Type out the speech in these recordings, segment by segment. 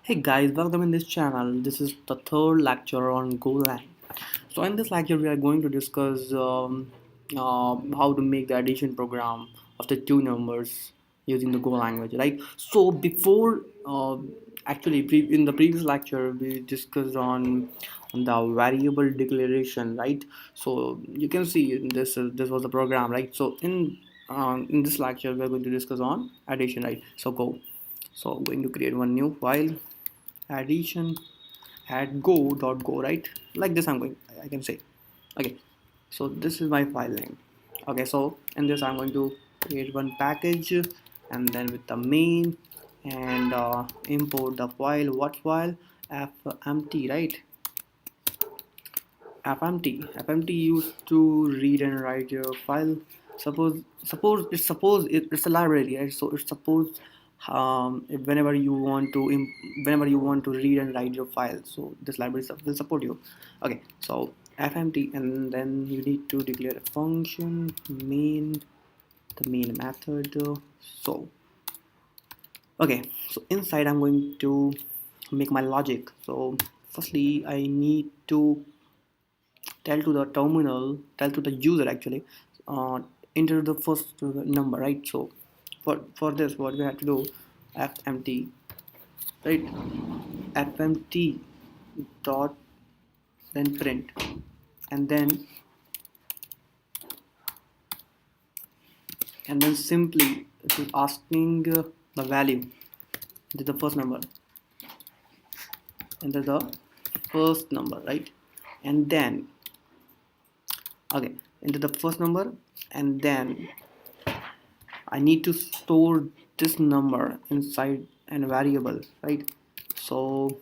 Hey guys, welcome in this channel. This is the third lecture on golang. So in this lecture, we are going to discuss how to make the addition program of the two numbers using the Go language, right? So before, in the previous lecture, we discussed on the variable declaration, right? So you can see this was the program, right? So in this lecture, we are going to discuss on addition, right? So go. So I'm going to create one new file, addition at go, right? Like this I can say. Okay, so this is my file name. Okay, so in this I'm going to create one package and then with the main and import the file. What file? fmt, right? fmt used to read and write your file. It's a library, right? So it's suppose whenever you want to read and write your file, so this library will support you. Okay, so fmt, and then you need to declare a function main, the main method. So okay, so inside I'm going to make my logic. So firstly I need to tell to the user actually, uh, enter the first number, right? So for this, what we have to do, fmt, right? fmt dot, then print, and then simply it is asking the value, the first number, enter the first number, right? And then okay, enter the first number, and then I need to store this number inside a variable, right? So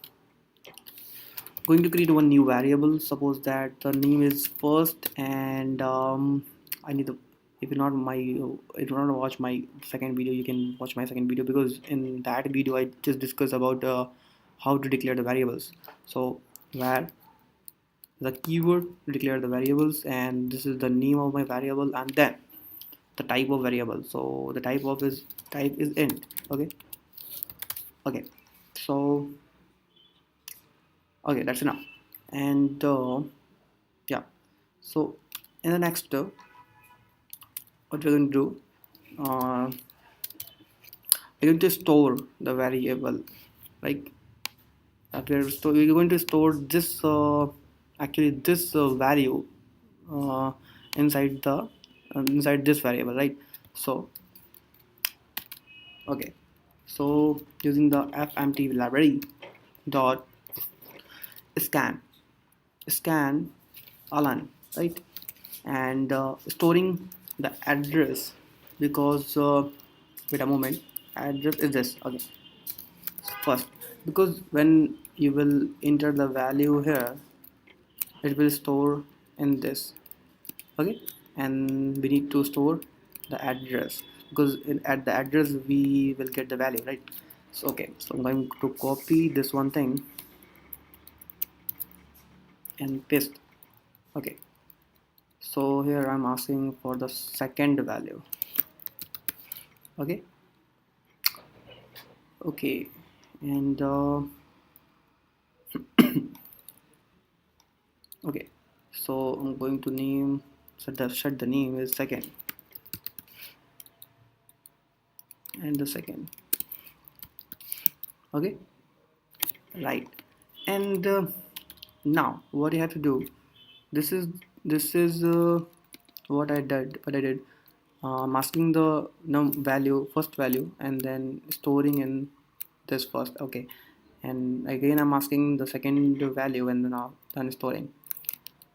going to create one new variable. Suppose that the name is first, and I need to. If you not watch my second video, you can watch my second video, because in that video I just discussed about how to declare the variables. So var the keyword declare the variables, and this is the name of my variable, and then the type of variable. So the type is int. Okay, okay, so okay, that's enough. And yeah, so in the next what we're going to do, we're going to store the variable, like we're going to store this actually this value uh, inside the inside this variable, right? So okay, so using the fmt library dot scan alan, right? And storing the address, because wait a moment, address is this. Okay, first, because when you will enter the value here, it will store in this. Okay, and we need to store the address, because at the address we will get the value, right? So okay, so I'm going to copy this one thing and paste. Okay, so here I'm asking for the second value. Okay, okay, and okay, so I'm going to name, set the name is second, and the second. Okay, right. And now what you have to do, this is what I did. Masking the value, first value, and then storing in this first. Okay, and again I'm asking the second value, and then storing.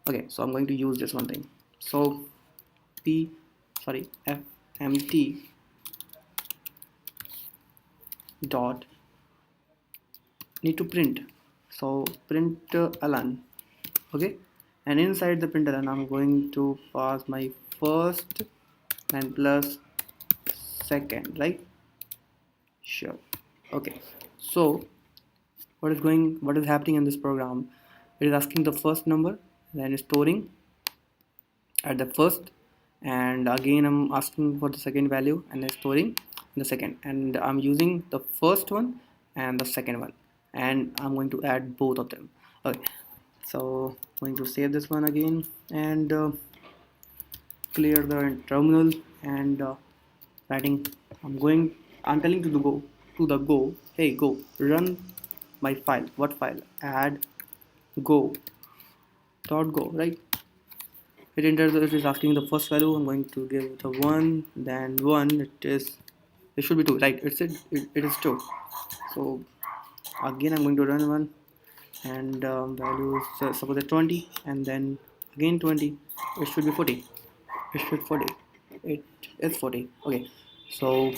Okay, so I'm going to use this one thing. So fmt dot need to print. So print alan. Okay, and inside the print alan I'm going to pass my first and plus second, right? Sure. Okay, so what is happening in this program, it is asking the first number, then storing at the first, and again I'm asking for the second value and then storing the second, and I'm using the first one and the second one. and I'm going to add both of them. Okay, so I'm going to save this one again and clear the terminal and writing. I'm telling to the go, hey go, run my file. What file? Add go dot go, right? It is asking the first value. I'm going to give the one, then one. It should be two, right? It is two. So again I'm going to run one, and value is suppose at 20, and then again 20. It should be 40. It should 40. It is 40. Okay, so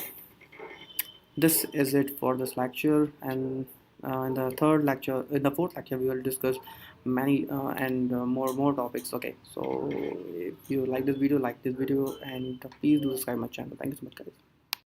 this is it for this lecture, and in the fourth lecture we will discuss many and more topics. Okay, so if you like this video, and please do subscribe my channel. Thank you so much, guys.